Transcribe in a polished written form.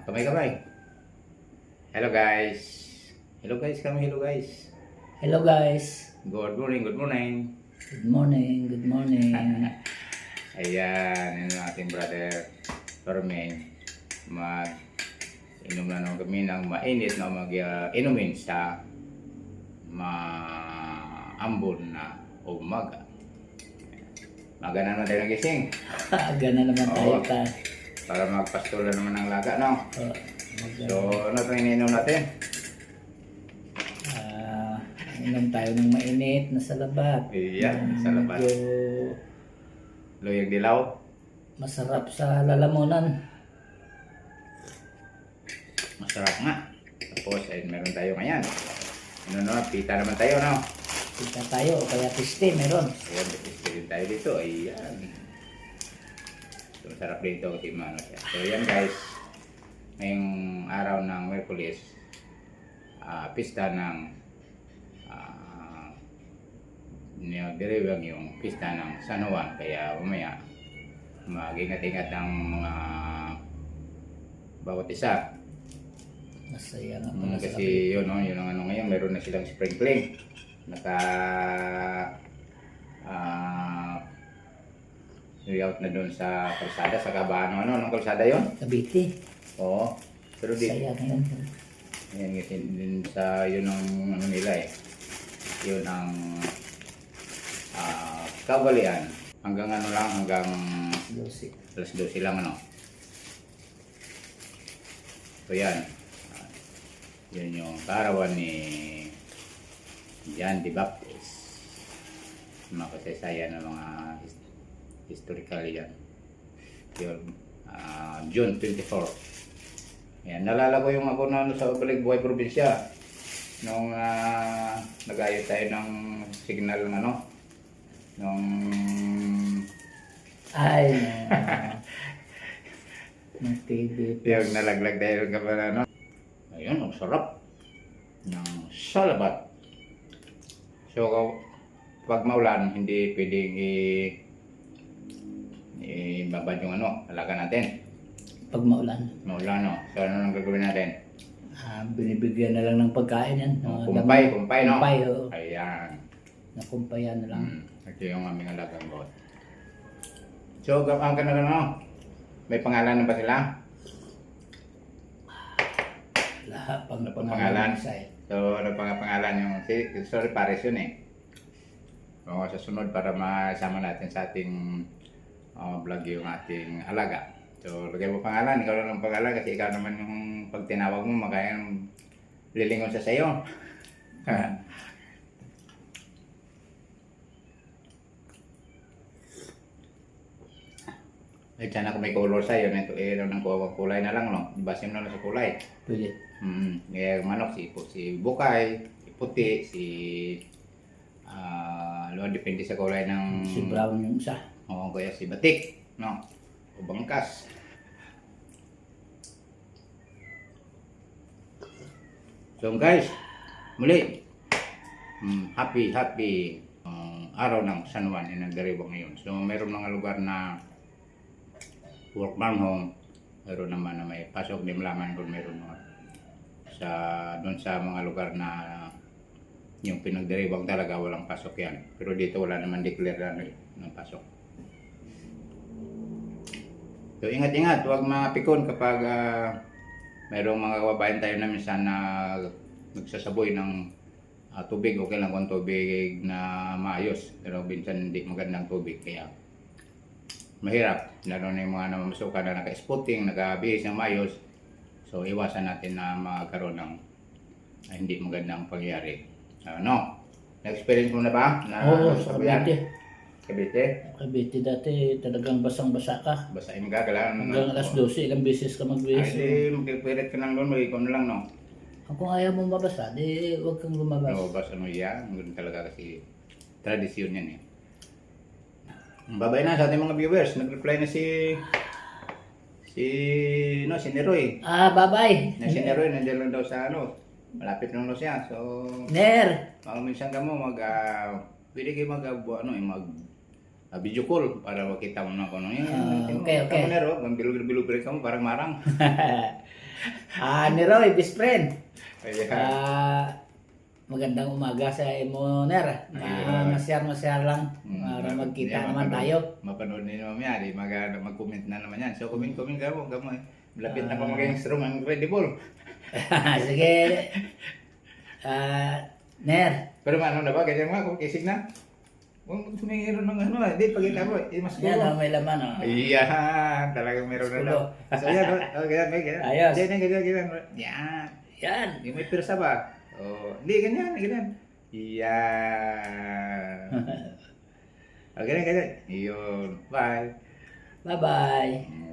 Kamay-kamay. Hello guys. Hello guys, kami hello guys. Hello guys. Good morning, good morning. Good morning, good morning. Ayan, yun ang ating brother Torme. Inom na naman kami ng mainit na inumin sa maambon na umaga. Maga na naman tayo nagising. Aga na naman tayo Oo. Para magpastula naman ng laga, no? So, ano itong ininom natin? Inom tayo ng mainit na salabat. Iyan, salabat. Medyo Luyag dilaw. masarap sa lalamunan. Masarap nga. Tapos, ay meron tayo ngayon. Pita naman tayo, no? Kita tayo o kaya piste meron. Ayan, din tayo dito. Ayan. So, masarap dito kasi mano siya. So, ayan guys. Ngayong araw ng Merkulis, pista ng niyagdiriwang yung pista ng San Juan. Kaya umaya, mag-ingat-ingat ng mga bawat isa. Masaya nga pala sa Kasi yun, no, yun ang ano ngayon, meron na silang sprinkling. Layout na doon sa kalsada, sa Kabano. Anong kalsada yun? Cavite. Oo. Pero di, Masaya na yan. yan kasi din sa yun ang ano nila eh. Yun ang kagalian. Hanggang ano lang, hanggang Lucy. alas 12 lang ano. So yan. Yun yung karawan ni John the Baptist. Mga kasaysayan ng mga historical yan. Yun, June 24. Yan, nalala ko yung ako na sa Baligbuhay probinsya. Nung nag-ayos tayo ng signal ng ano. Nung Ay, ng TV. yung nalaglag tayo ng kapal ano. Ayun, ang sarap ng salabat. So, pag maulan, hindi pwedeng ibabad yung ano, alaga natin. Pag maulan, Maulan, no? So, ano nang gagawin natin? binibigyan na lang ng pagkain yan. Kumpay, no? Kumpay, oo. Ayan. Nakumpayan na lang. Ito yung aming alagang bot. So, gawaan ka na lang, no? May pangalan na ba sila? Lahat pang Pangalan? sa'yo. So, ano pa nga pangalan yung, sorry, Paris yun eh. O, sa sunod para masama natin sa ating vlog yung ating alaga. So, lagay mo pangalan, ikaw lang ang pangalan kasi ikaw naman yung pag tinawag mo, makayang lilingon sa sayo. Ay, sana kung may color sa'yo, ito ng kulay na lang, no? Basim na lang sa kulay. Pwede. Yung manok, si Bukay, si Puti, si depende sa kulay ng Si Brown yung isa. oo, kaya si Batik, no? O Bangkas. So guys, muli happy araw ng San Juan na nagdiriwang ngayon. So meron mga lugar na work from home, meron naman na may pasok, di malaman kung meron mga doon sa mga lugar na yung pinagdiriwang talaga walang pasok yan. Pero dito wala naman declare na ng pasok. So ingat-ingat, huwag mapikon kapag mayroong mga kababayan tayo na minsan na nagsasaboy ng tubig. Okay lang kung tubig na maayos, pero minsan hindi magandang tubig kaya mahirap. Lalo na yung mga namamasukan na naka-spotting, naka-bihis ng maayos. So iwasan natin na magkaroon ng hindi magandang pangyayari. No? Na-experience mo na ba? Oo, sa Cavite. Cavite? Cavite dati talagang basang-basa ka. Basahin ka, kailangan Hanggang alas 12, ilang beses ka magbihis. Ay, magpipirit ka lang doon, mag-ikaw na lang, no? Kung ayaw mo mabasa, di huwag kang lumabas. No, basta mo yan. Ganun talaga kasi tradisyon yan eh. Babay na sa ating mga viewers. Nag-reply na si Neroy. Bye-bye. Si Neroy, nandiyan lang daw sa ano. Malapit lang daw siya. So, Ner! minsan ka mo pwede kayo video call para makita mo na kung ano yun. Okay. Kamu nero, ang bilog-bilog kamu parang marang. Ni Roy, best friend. Ayan. Magandang umaga sa imo, Ner. Ayun. Masyar lang para magkita naman tayo. Mapanood ninyo mamaya, di mag-comment na naman yan. So comment ka mo. Malapit na pa mag-instrument incredible. Sige. Ner. Pero ano na ba, ganyan nga, kung kisig na. Kung tumingin ng ano, hindi, pagkita mo, mas Yan kulo. may laman. Ayan, talagang meron na Kulo. daw. So yan, ganyan. Ayos. Ganyan. Yan. Yan. Yung may pirsa ba? Oh, hindi, ganyan. Yan. Ganyan. Yun, bye. Bye-bye.